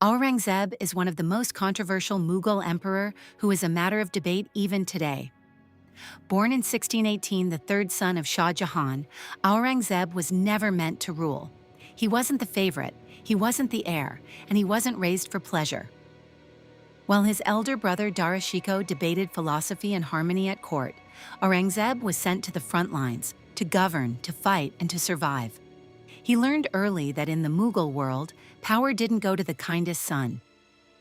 Aurangzeb is one of the most controversial Mughal emperor who is a matter of debate even today. Born in 1618, the third son of Shah Jahan, Aurangzeb was never meant to rule. He wasn't the favorite, he wasn't the heir, and he wasn't raised for pleasure. While his elder brother Dara Shikoh debated philosophy and harmony at court, Aurangzeb was sent to the front lines, to govern, to fight, and to survive. He learned early that in the Mughal world, power didn't go to the kindest son.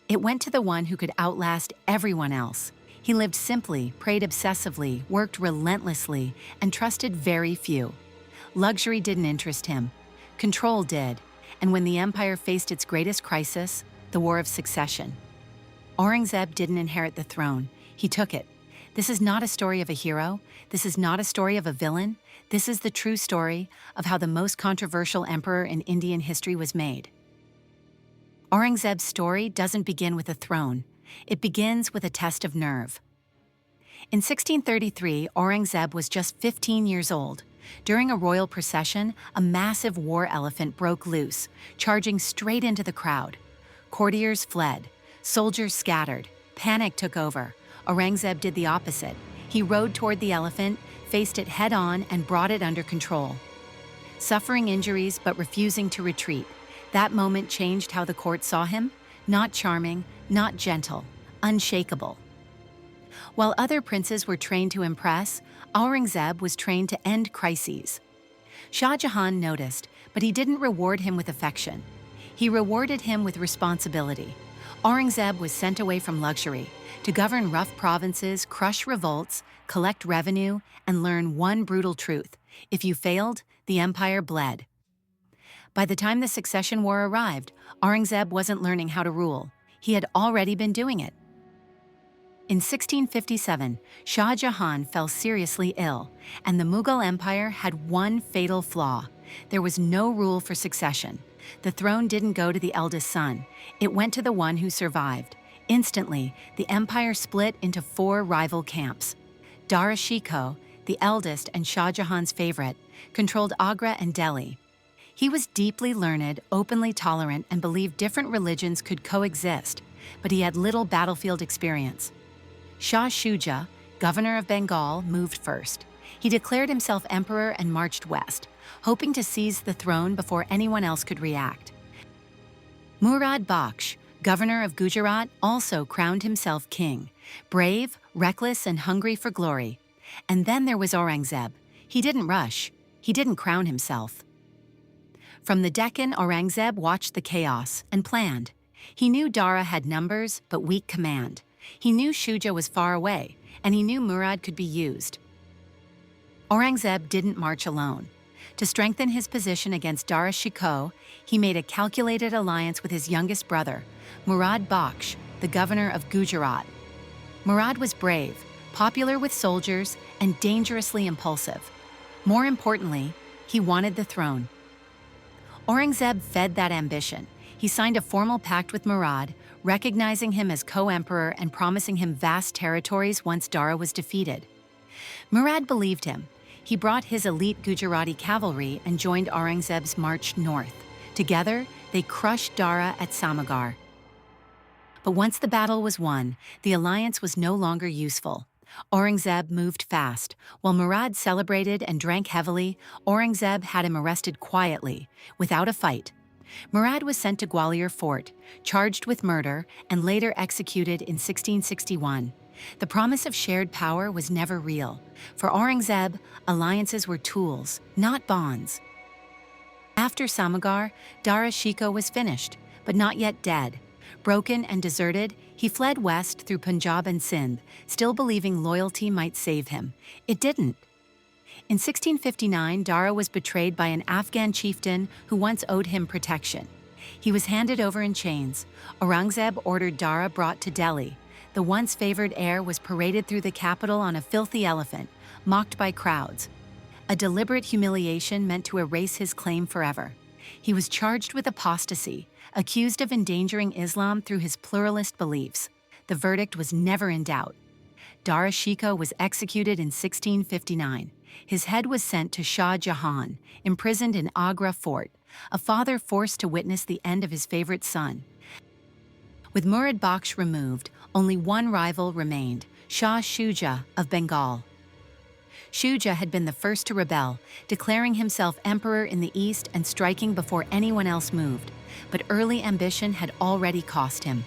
It went to the one who could outlast everyone else. He lived simply, prayed obsessively, worked relentlessly, and trusted very few. Luxury didn't interest him. Control did, and when the empire faced its greatest crisis, the War of Succession, Aurangzeb didn't inherit the throne, he took it. This is not a story of a hero, this is not a story of a villain, this is the true story of how the most controversial emperor in Indian history was made. Aurangzeb's story doesn't begin with a throne, it begins with a test of nerve. In 1633, Aurangzeb was just 15 years old. During a royal procession, a massive war elephant broke loose, charging straight into the crowd. Courtiers fled, soldiers scattered, panic took over. Aurangzeb did the opposite. He rode toward the elephant, faced it head-on, and brought it under control. Suffering injuries but refusing to retreat, that moment changed how the court saw him. Not charming, not gentle, unshakable. While other princes were trained to impress, Aurangzeb was trained to end crises. Shah Jahan noticed, but he didn't reward him with affection. He rewarded him with responsibility. Aurangzeb was sent away from luxury to govern rough provinces, crush revolts, collect revenue, and learn one brutal truth: if you failed, the empire bled. By the time the succession war arrived, Aurangzeb wasn't learning how to rule. He had already been doing it. In 1657, Shah Jahan fell seriously ill, and the Mughal Empire had one fatal flaw. There was no rule for succession. The throne didn't go to the eldest son. It went to the one who survived. Instantly, the empire split into four rival camps. Dara Shikoh, the eldest and Shah Jahan's favorite, controlled Agra and Delhi. He was deeply learned, openly tolerant, and believed different religions could coexist, but he had little battlefield experience. Shah Shuja, governor of Bengal, moved first. He declared himself emperor and marched west, hoping to seize the throne before anyone else could react. Murad Bakhsh, governor of Gujarat, also crowned himself king, brave, reckless, and hungry for glory. And then there was Aurangzeb. He didn't rush. He didn't crown himself. From the Deccan, Aurangzeb watched the chaos and planned. He knew Dara had numbers but weak command. He knew Shuja was far away, and he knew Murad could be used. Aurangzeb didn't march alone. To strengthen his position against Dara Shikoh, he made a calculated alliance with his youngest brother, Murad Bakhsh, the governor of Gujarat. Murad was brave, popular with soldiers, and dangerously impulsive. More importantly, he wanted the throne. Aurangzeb fed that ambition. He signed a formal pact with Murad, recognizing him as co-emperor and promising him vast territories once Dara was defeated. Murad believed him. He brought his elite Gujarati cavalry and joined Aurangzeb's march north. Together, they crushed Dara at Samagar. But once the battle was won, the alliance was no longer useful. Aurangzeb moved fast. While Murad celebrated and drank heavily, Aurangzeb had him arrested quietly, without a fight. Murad was sent to Gwalior Fort, charged with murder, and later executed in 1661. The promise of shared power was never real. For Aurangzeb, alliances were tools, not bonds. After Samagar, Dara Shikoh was finished, but not yet dead. Broken and deserted, he fled west through Punjab and Sindh, still believing loyalty might save him. It didn't. In 1659, Dara was betrayed by an Afghan chieftain who once owed him protection. He was handed over in chains. Aurangzeb ordered Dara brought to Delhi. The once favored heir was paraded through the capital on a filthy elephant, mocked by crowds. A deliberate humiliation meant to erase his claim forever. He was charged with apostasy, accused of endangering Islam through his pluralist beliefs. The verdict was never in doubt. Dara Shikoh was executed in 1659. His head was sent to Shah Jahan, imprisoned in Agra Fort, a father forced to witness the end of his favorite son. With Murad Bakhsh removed, only one rival remained, Shah Shuja of Bengal. Shuja had been the first to rebel, declaring himself emperor in the east and striking before anyone else moved, but early ambition had already cost him.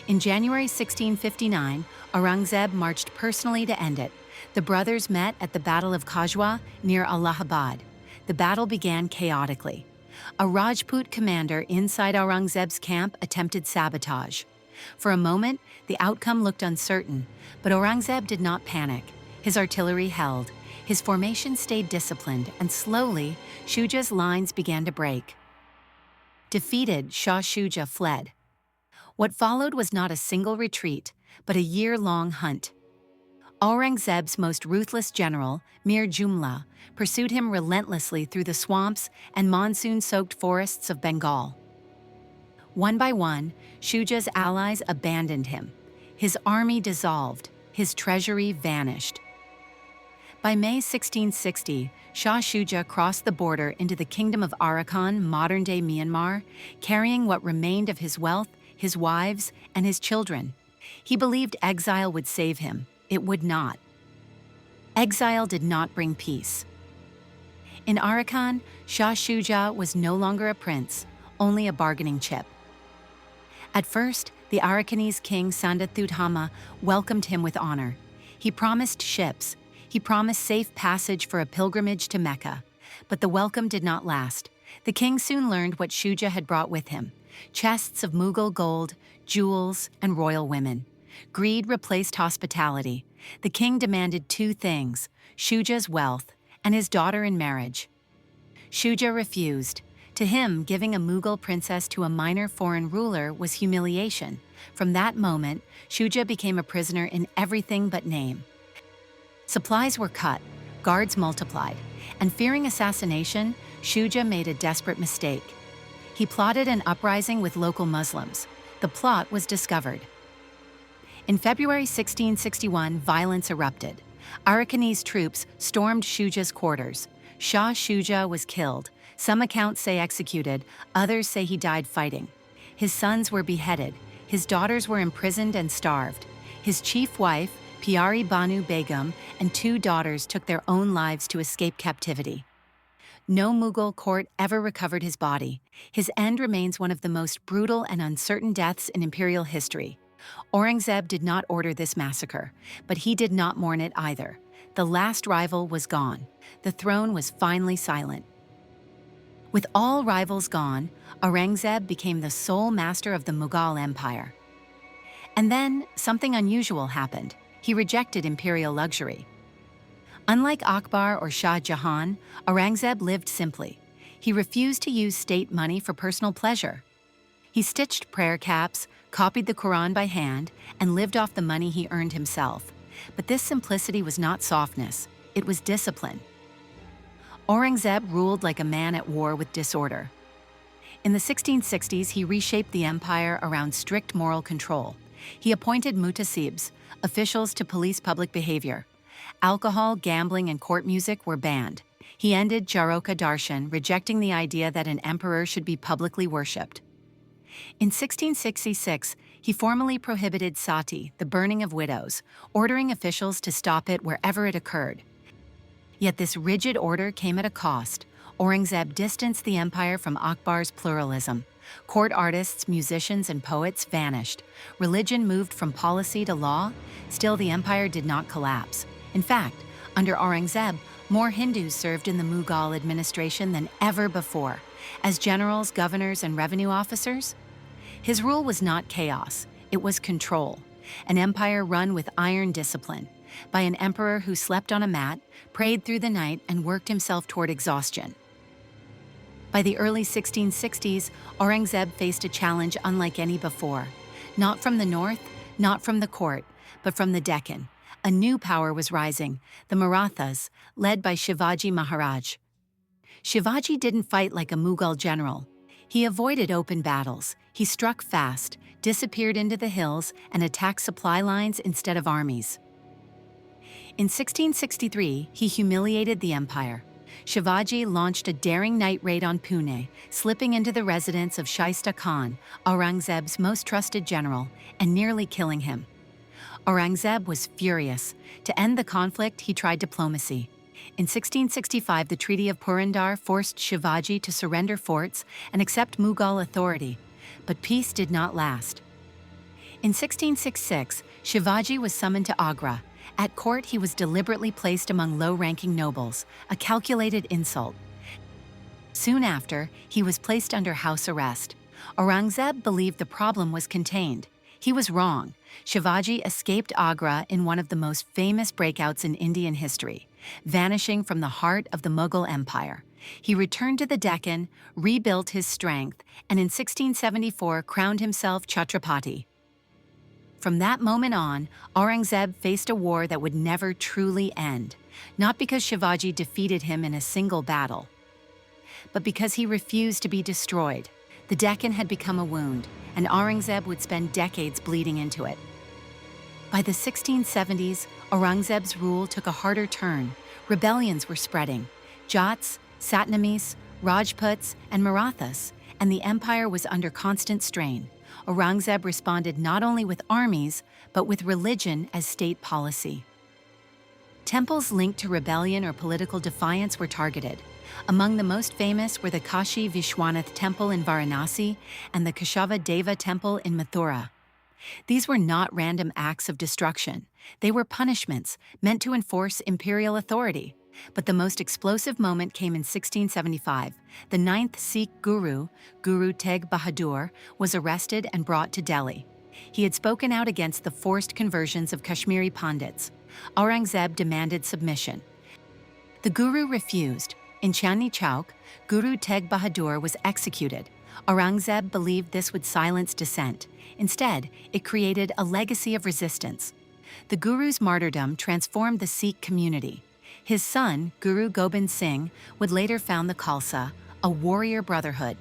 In January 1659, Aurangzeb marched personally to end it. The brothers met at the Battle of Kajwa near Allahabad. The battle began chaotically. A Rajput commander inside Aurangzeb's camp attempted sabotage. For a moment, the outcome looked uncertain, but Aurangzeb did not panic. His artillery held, his formation stayed disciplined, and slowly, Shuja's lines began to break. Defeated, Shah Shuja fled. What followed was not a single retreat, but a year-long hunt. Aurangzeb's most ruthless general, Mir Jumla, pursued him relentlessly through the swamps and monsoon-soaked forests of Bengal. One by one, Shuja's allies abandoned him. His army dissolved, his treasury vanished. By May 1660, Shah Shuja crossed the border into the kingdom of Arakan, modern-day Myanmar, carrying what remained of his wealth, his wives, and his children. He believed exile would save him. It would not. Exile did not bring peace. In Arakan, Shah Shuja was no longer a prince, only a bargaining chip. At first, the Arakanese king Sandathudhama welcomed him with honor. He promised ships. He promised safe passage for a pilgrimage to Mecca. But the welcome did not last. The king soon learned what Shuja had brought with him: chests of Mughal gold, jewels, and royal women. Greed replaced hospitality. The king demanded two things: Shuja's wealth and his daughter in marriage. Shuja refused. To him, giving a Mughal princess to a minor foreign ruler was humiliation. From that moment, Shuja became a prisoner in everything but name. Supplies were cut, guards multiplied, and fearing assassination, Shuja made a desperate mistake. He plotted an uprising with local Muslims. The plot was discovered. In February 1661, violence erupted. Arakanese troops stormed Shuja's quarters. Shah Shuja was killed. Some accounts say executed, others say he died fighting. His sons were beheaded. His daughters were imprisoned and starved. His chief wife, Pyari Banu Begum, and two daughters took their own lives to escape captivity. No Mughal court ever recovered his body. His end remains one of the most brutal and uncertain deaths in imperial history. Aurangzeb did not order this massacre, but he did not mourn it either. The last rival was gone. The throne was finally silent. With all rivals gone, Aurangzeb became the sole master of the Mughal Empire. And then, something unusual happened. He rejected imperial luxury. Unlike Akbar or Shah Jahan, Aurangzeb lived simply. He refused to use state money for personal pleasure. He stitched prayer caps, copied the Quran by hand, and lived off the money he earned himself. But this simplicity was not softness, it was discipline. Aurangzeb ruled like a man at war with disorder. In the 1660s, he reshaped the empire around strict moral control. He appointed mutasibs, officials to police public behavior. Alcohol, gambling, and court music were banned. He ended Jaroka Darshan, rejecting the idea that an emperor should be publicly worshipped. In 1666, he formally prohibited sati, the burning of widows, ordering officials to stop it wherever it occurred. Yet this rigid order came at a cost. Aurangzeb distanced the empire from Akbar's pluralism. Court artists, musicians, and poets vanished. Religion moved from policy to law. Still, the empire did not collapse. In fact, under Aurangzeb, more Hindus served in the Mughal administration than ever before, as generals, governors, and revenue officers. His rule was not chaos, it was control, an empire run with iron discipline, by an emperor who slept on a mat, prayed through the night, and worked himself toward exhaustion. By the early 1660s, Aurangzeb faced a challenge unlike any before. Not from the north, not from the court, but from the Deccan. A new power was rising, the Marathas, led by Shivaji Maharaj. Shivaji didn't fight like a Mughal general. He avoided open battles. He struck fast, disappeared into the hills, and attacked supply lines instead of armies. In 1663, he humiliated the empire. Shivaji launched a daring night raid on Pune, slipping into the residence of Shaista Khan, Aurangzeb's most trusted general, and nearly killing him. Aurangzeb was furious. To end the conflict, he tried diplomacy. In 1665, the Treaty of Purandar forced Shivaji to surrender forts and accept Mughal authority, but peace did not last. In 1666, Shivaji was summoned to Agra. At court, he was deliberately placed among low-ranking nobles, a calculated insult. Soon after, he was placed under house arrest. Aurangzeb believed the problem was contained. He was wrong. Shivaji escaped Agra in one of the most famous breakouts in Indian history, vanishing from the heart of the Mughal Empire. He returned to the Deccan, rebuilt his strength, and in 1674 crowned himself Chhatrapati. From that moment on, Aurangzeb faced a war that would never truly end, not because Shivaji defeated him in a single battle, but because he refused to be destroyed. The Deccan had become a wound, and Aurangzeb would spend decades bleeding into it. By the 1670s, Aurangzeb's rule took a harder turn. Rebellions were spreading. Jats, Satnamis, Rajputs, and Marathas, and the empire was under constant strain. Aurangzeb responded not only with armies, but with religion as state policy. Temples linked to rebellion or political defiance were targeted. Among the most famous were the Kashi Vishwanath Temple in Varanasi and the Keshava Deva Temple in Mathura. These were not random acts of destruction. They were punishments meant to enforce imperial authority. But the most explosive moment came in 1675. The ninth Sikh Guru, Guru Tegh Bahadur, was arrested and brought to Delhi. He had spoken out against the forced conversions of Kashmiri Pandits. Aurangzeb demanded submission. The Guru refused. In Chandni Chowk, Guru Tegh Bahadur was executed. Aurangzeb believed this would silence dissent. Instead, it created a legacy of resistance. The Guru's martyrdom transformed the Sikh community. His son, Guru Gobind Singh, would later found the Khalsa, a warrior brotherhood.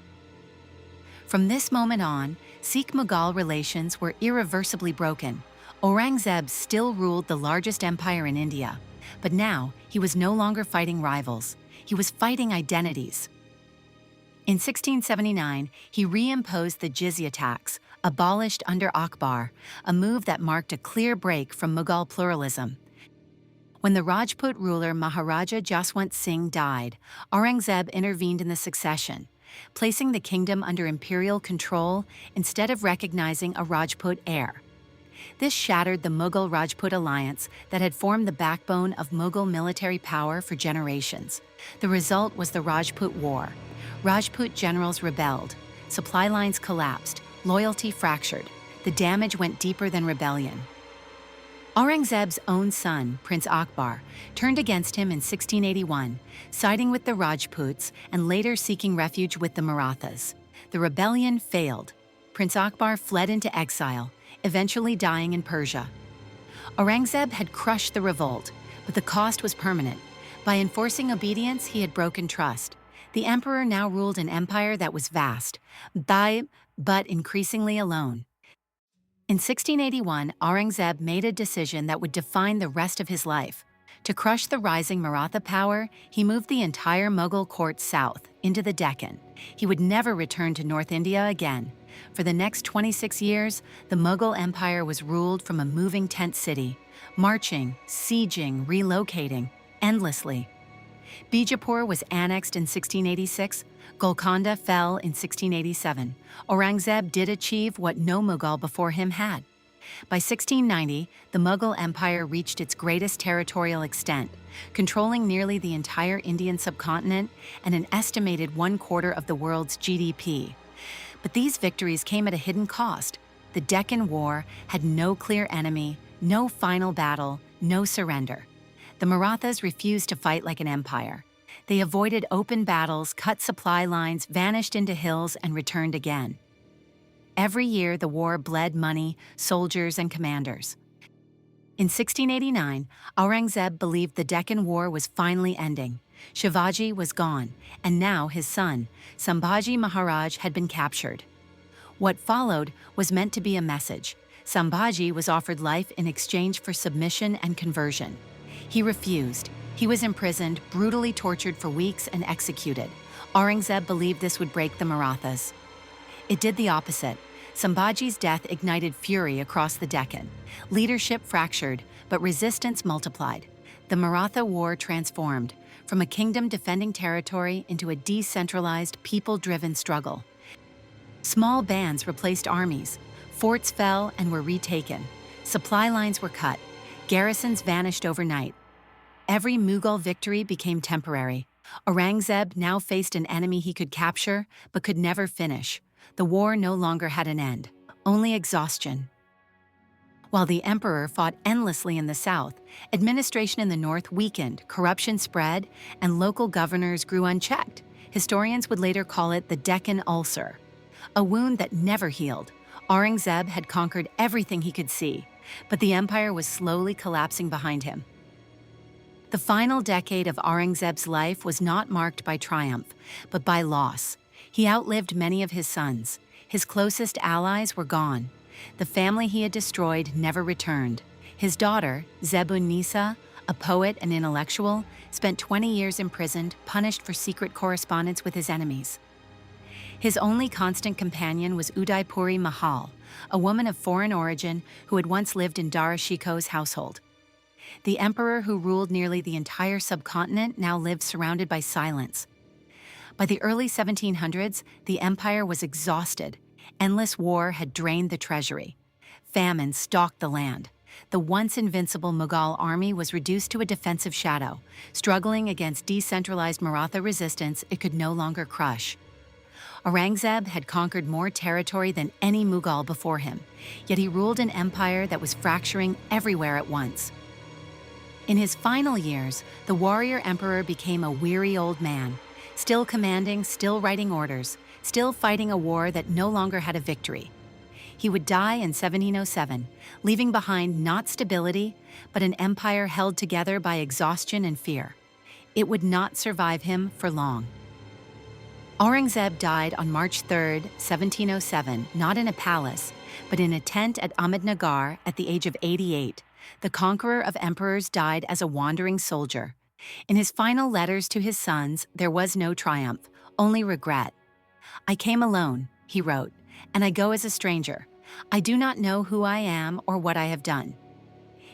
From this moment on, Sikh-Mughal relations were irreversibly broken. Aurangzeb still ruled the largest empire in India, but now he was no longer fighting rivals. He was fighting identities. In 1679, he reimposed the jizya tax, abolished under Akbar, a move that marked a clear break from Mughal pluralism. When the Rajput ruler Maharaja Jaswant Singh died, Aurangzeb intervened in the succession, placing the kingdom under imperial control instead of recognizing a Rajput heir. This shattered the Mughal-Rajput alliance that had formed the backbone of Mughal military power for generations. The result was the Rajput War. Rajput generals rebelled, supply lines collapsed, loyalty fractured. The damage went deeper than rebellion. Aurangzeb's own son, Prince Akbar, turned against him in 1681, siding with the Rajputs and later seeking refuge with the Marathas. The rebellion failed. Prince Akbar fled into exile, eventually dying in Persia. Aurangzeb had crushed the revolt, but the cost was permanent. By enforcing obedience, he had broken trust. The emperor now ruled an empire that was vast, but increasingly alone. In 1681, Aurangzeb made a decision that would define the rest of his life. To crush the rising Maratha power, he moved the entire Mughal court south, into the Deccan. He would never return to North India again. For the next 26 years, the Mughal Empire was ruled from a moving tent city, marching, sieging, relocating, endlessly. Bijapur was annexed in 1686. Golconda fell in 1687. Aurangzeb did achieve what no Mughal before him had. By 1690, the Mughal Empire reached its greatest territorial extent, controlling nearly the entire Indian subcontinent and an estimated 1/4 of the world's GDP. But these victories came at a hidden cost. The Deccan War had no clear enemy, no final battle, no surrender. The Marathas refused to fight like an empire. They avoided open battles, cut supply lines, vanished into hills, and returned again. Every year, the war bled money, soldiers, and commanders. In 1689, Aurangzeb believed the Deccan War was finally ending. Shivaji was gone, and now his son, Sambhaji Maharaj, had been captured. What followed was meant to be a message. Sambhaji was offered life in exchange for submission and conversion. He refused. He was imprisoned, brutally tortured for weeks, and executed. Aurangzeb believed this would break the Marathas. It did the opposite. Shivaji's death ignited fury across the Deccan. Leadership fractured, but resistance multiplied. The Maratha War transformed from a kingdom defending territory into a decentralized, people-driven struggle. Small bands replaced armies. Forts fell and were retaken. Supply lines were cut. Garrisons vanished overnight. Every Mughal victory became temporary. Aurangzeb now faced an enemy he could capture, but could never finish. The war no longer had an end, only exhaustion. While the emperor fought endlessly in the south, administration in the north weakened, corruption spread, and local governors grew unchecked. Historians would later call it the Deccan ulcer, a wound that never healed. Aurangzeb had conquered everything he could see, but the empire was slowly collapsing behind him. The final decade of Aurangzeb's life was not marked by triumph, but by loss. He outlived many of his sons. His closest allies were gone. The family he had destroyed never returned. His daughter, Zeb-un-Nisa, a poet and intellectual, spent 20 years imprisoned, punished for secret correspondence with his enemies. His only constant companion was Udaipuri Mahal, a woman of foreign origin who had once lived in Dara Shikoh's household. The emperor who ruled nearly the entire subcontinent now lived surrounded by silence. By the early 1700s, the empire was exhausted. Endless war had drained the treasury. Famine stalked the land. The once invincible Mughal army was reduced to a defensive shadow, struggling against decentralized Maratha resistance it could no longer crush. Aurangzeb had conquered more territory than any Mughal before him, yet he ruled an empire that was fracturing everywhere at once. In his final years, the warrior emperor became a weary old man, still commanding, still writing orders, still fighting a war that no longer had a victory. He would die in 1707, leaving behind not stability, but an empire held together by exhaustion and fear. It would not survive him for long. Aurangzeb died on March 3, 1707, not in a palace, but in a tent at Ahmednagar at the age of 88. The conqueror of emperors died as a wandering soldier. In his final letters to his sons, there was no triumph, only regret. "I came alone," he wrote, "and I go as a stranger. I do not know who I am or what I have done."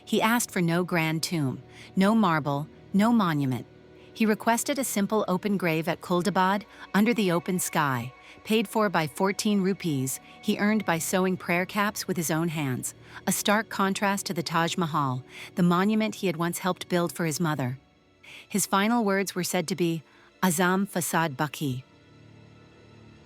He asked for no grand tomb, no marble, no monument. He requested a simple open grave at Kuldabad under the open sky, paid for by 14 rupees he earned by sewing prayer caps with his own hands, a stark contrast to the Taj Mahal, the monument he had once helped build for his mother. His final words were said to be, "Azam Fasad Baki."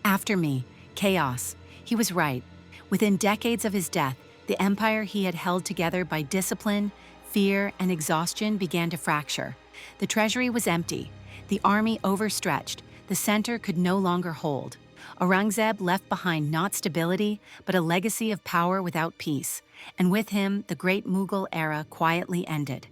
After me, chaos. He was right. Within decades of his death, the empire he had held together by discipline, fear, and exhaustion began to fracture. The treasury was empty, the army overstretched, the center could no longer hold. Aurangzeb left behind not stability, but a legacy of power without peace, and with him, the great Mughal era quietly ended.